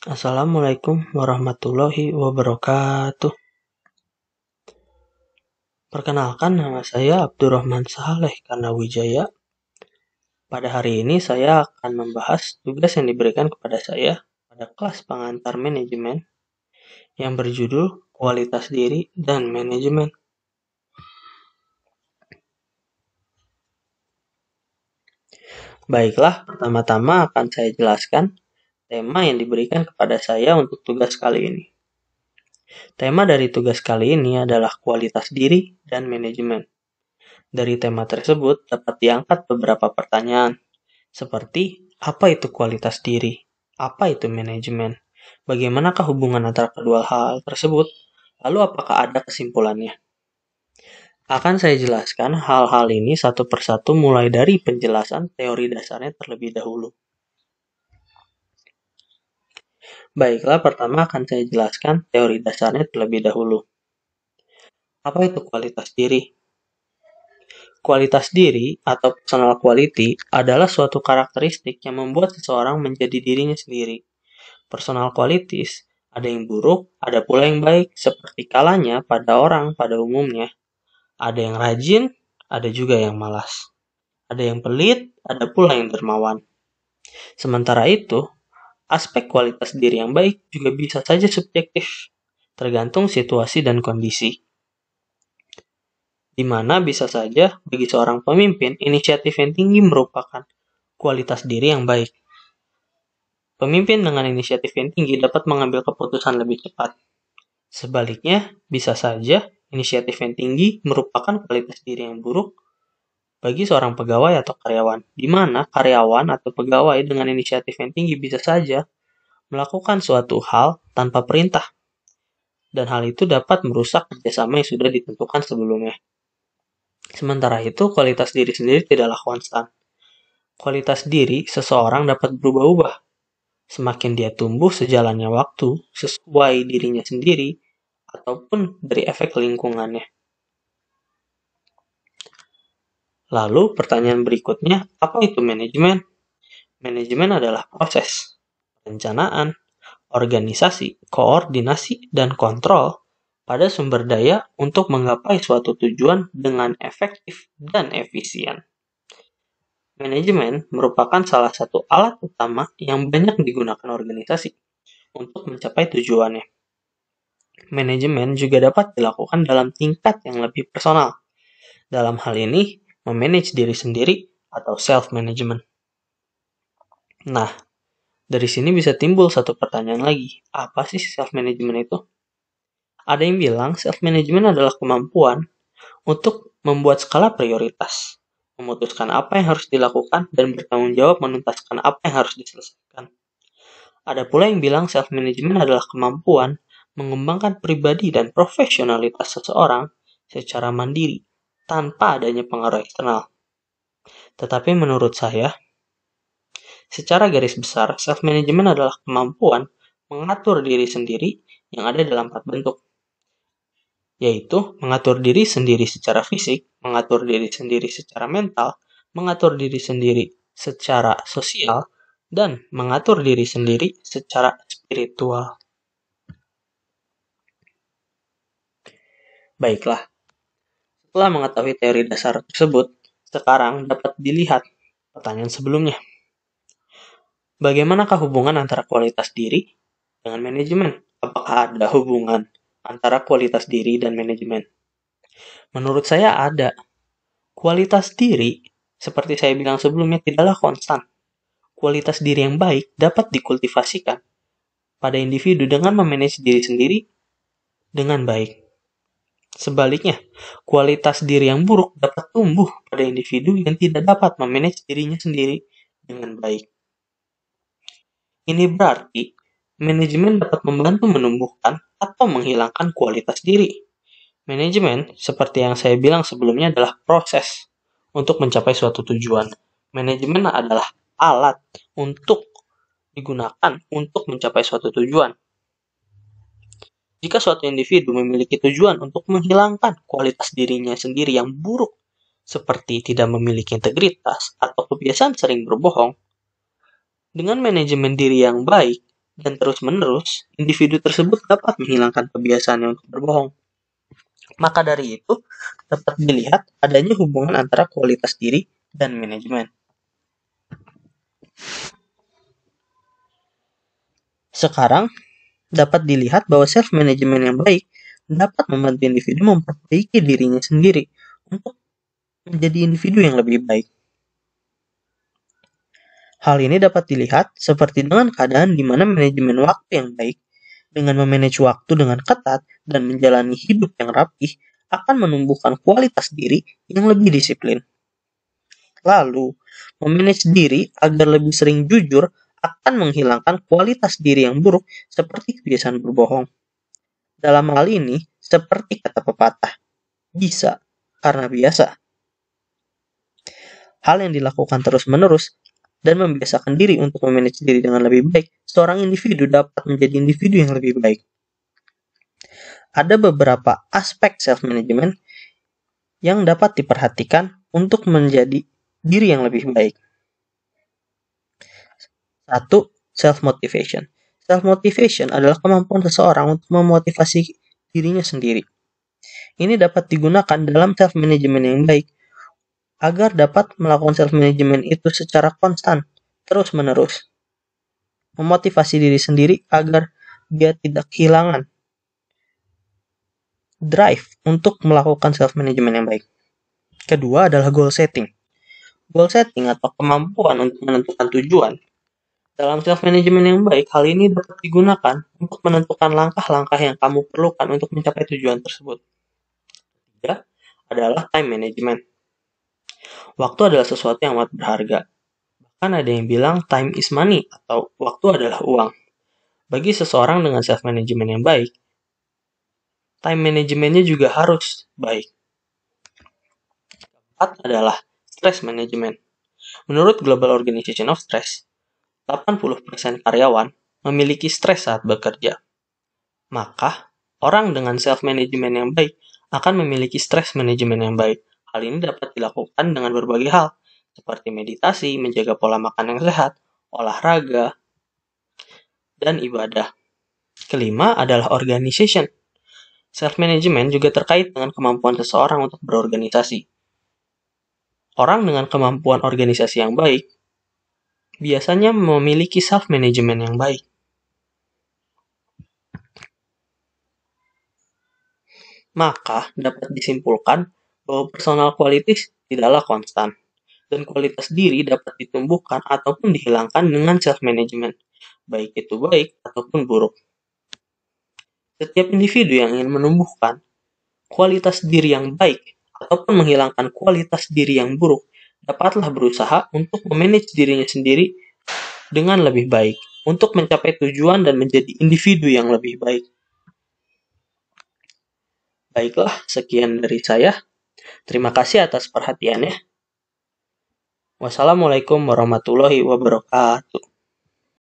Assalamualaikum warahmatullahi wabarakatuh. Perkenalkan, nama saya Abdurrahman Saleh Karnawijaya. Pada hari ini saya akan membahas tugas yang diberikan kepada saya pada kelas pengantar manajemen yang berjudul Kualitas Diri dan Manajemen. Baiklah, pertama-tama akan saya jelaskan tema yang diberikan kepada saya untuk tugas kali ini. Tema dari tugas kali ini adalah kualitas diri dan manajemen. Dari tema tersebut dapat diangkat beberapa pertanyaan, seperti apa itu kualitas diri, apa itu manajemen, bagaimanakah hubungan antara kedua hal tersebut, lalu apakah ada kesimpulannya. Akan saya jelaskan hal-hal ini satu persatu mulai dari penjelasan teori dasarnya terlebih dahulu. Baiklah, pertama akan saya jelaskan teori dasarnya terlebih dahulu. Apa itu kualitas diri? Kualitas diri atau personal quality adalah suatu karakteristik yang membuat seseorang menjadi dirinya sendiri. Personal qualities ada yang buruk, ada pula yang baik, seperti kalanya pada orang pada umumnya. Ada yang rajin, ada juga yang malas. Ada yang pelit, ada pula yang dermawan. Sementara itu, aspek kualitas diri yang baik juga bisa saja subjektif, tergantung situasi dan kondisi. Di mana bisa saja bagi seorang pemimpin, inisiatif yang tinggi merupakan kualitas diri yang baik. Pemimpin dengan inisiatif yang tinggi dapat mengambil keputusan lebih cepat. Sebaliknya, bisa saja inisiatif yang tinggi merupakan kualitas diri yang buruk bagi seorang pegawai atau karyawan, di mana karyawan atau pegawai dengan inisiatif yang tinggi bisa saja melakukan suatu hal tanpa perintah, dan hal itu dapat merusak kerjasama yang sudah ditentukan sebelumnya. Sementara itu, kualitas diri sendiri tidaklah konstan. Kualitas diri seseorang dapat berubah-ubah. Semakin dia tumbuh sejalannya waktu, sesuai dirinya sendiri, ataupun dari efek lingkungannya. Lalu pertanyaan berikutnya, apa itu manajemen? Manajemen adalah proses, perencanaan, organisasi, koordinasi, dan kontrol pada sumber daya untuk menggapai suatu tujuan dengan efektif dan efisien. Manajemen merupakan salah satu alat utama yang banyak digunakan organisasi untuk mencapai tujuannya. Manajemen juga dapat dilakukan dalam tingkat yang lebih personal. Dalam hal ini, memanage diri sendiri atau self-management. Nah, dari sini bisa timbul satu pertanyaan lagi. Apa sih self-management itu? Ada yang bilang self-management adalah kemampuan untuk membuat skala prioritas, memutuskan apa yang harus dilakukan, dan bertanggung jawab menuntaskan apa yang harus diselesaikan. Ada pula yang bilang self-management adalah kemampuan mengembangkan pribadi dan profesionalitas seseorang secara mandiri, tanpa adanya pengaruh eksternal. Tetapi menurut saya, secara garis besar, self-management adalah kemampuan mengatur diri sendiri yang ada dalam 4 bentuk, yaitu mengatur diri sendiri secara fisik, mengatur diri sendiri secara mental, mengatur diri sendiri secara sosial, dan mengatur diri sendiri secara spiritual. Baiklah, setelah mengetahui teori dasar tersebut, sekarang dapat dilihat pertanyaan sebelumnya. Bagaimanakah hubungan antara kualitas diri dengan manajemen? Apakah ada hubungan antara kualitas diri dan manajemen? Menurut saya ada. Kualitas diri, seperti saya bilang sebelumnya, tidaklah konstan. Kualitas diri yang baik dapat dikultivasikan pada individu dengan memanage diri sendiri dengan baik. Sebaliknya, kualitas diri yang buruk dapat tumbuh pada individu yang tidak dapat memanage dirinya sendiri dengan baik. Ini berarti manajemen dapat membantu menumbuhkan atau menghilangkan kualitas diri. Manajemen, seperti yang saya bilang sebelumnya, adalah proses untuk mencapai suatu tujuan. Manajemen adalah alat untuk digunakan untuk mencapai suatu tujuan. Jika suatu individu memiliki tujuan untuk menghilangkan kualitas dirinya sendiri yang buruk, seperti tidak memiliki integritas atau kebiasaan sering berbohong, dengan manajemen diri yang baik, dan terus-menerus, individu tersebut dapat menghilangkan kebiasaannya untuk berbohong. Maka dari itu, dapat dilihat adanya hubungan antara kualitas diri dan manajemen. Sekarang, dapat dilihat bahwa self-management yang baik dapat membantu individu memperbaiki dirinya sendiri untuk menjadi individu yang lebih baik. Hal ini dapat dilihat seperti dengan keadaan di mana manajemen waktu yang baik dengan memanage waktu dengan ketat dan menjalani hidup yang rapih akan menumbuhkan kualitas diri yang lebih disiplin. Lalu, memanage diri agar lebih sering jujur akan menghilangkan kualitas diri yang buruk seperti kebiasaan berbohong. Dalam hal ini, seperti kata pepatah, bisa karena biasa. Hal yang dilakukan terus-menerus dan membiasakan diri untuk memanage diri dengan lebih baik, seorang individu dapat menjadi individu yang lebih baik. Ada beberapa aspek self-management yang dapat diperhatikan untuk menjadi diri yang lebih baik. 1. Self-motivation. Self-motivation adalah kemampuan seseorang untuk memotivasi dirinya sendiri. Ini dapat digunakan dalam self-management yang baik agar dapat melakukan self-management itu secara konstan, terus-menerus. Memotivasi diri sendiri agar dia tidak kehilangan drive untuk melakukan self-management yang baik. Kedua adalah goal setting. Goal setting atau kemampuan untuk menentukan tujuan. Dalam self-management yang baik, hal ini dapat digunakan untuk menentukan langkah-langkah yang kamu perlukan untuk mencapai tujuan tersebut. Ketiga adalah time management. Waktu adalah sesuatu yang amat berharga. Bahkan ada yang bilang time is money atau waktu adalah uang. Bagi seseorang dengan self-management yang baik, time manajemennya juga harus baik. Keempat adalah stress management. Menurut Global Organization of Stress, 80% karyawan memiliki stres saat bekerja. Maka, orang dengan self-management yang baik akan memiliki stress management yang baik. Hal ini dapat dilakukan dengan berbagai hal, seperti meditasi, menjaga pola makan yang sehat, olahraga, dan ibadah. Kelima adalah organization. Self-management juga terkait dengan kemampuan seseorang untuk berorganisasi. Orang dengan kemampuan organisasi yang baik biasanya memiliki self-management yang baik. Maka dapat disimpulkan bahwa personal qualities tidaklah konstan, dan kualitas diri dapat ditumbuhkan ataupun dihilangkan dengan self-management, baik itu baik ataupun buruk. Setiap individu yang ingin menumbuhkan kualitas diri yang baik ataupun menghilangkan kualitas diri yang buruk, dapatlah berusaha untuk memanage dirinya sendiri dengan lebih baik, untuk mencapai tujuan dan menjadi individu yang lebih baik. Baiklah, sekian dari saya. Terima kasih atas perhatiannya. Wassalamualaikum warahmatullahi wabarakatuh.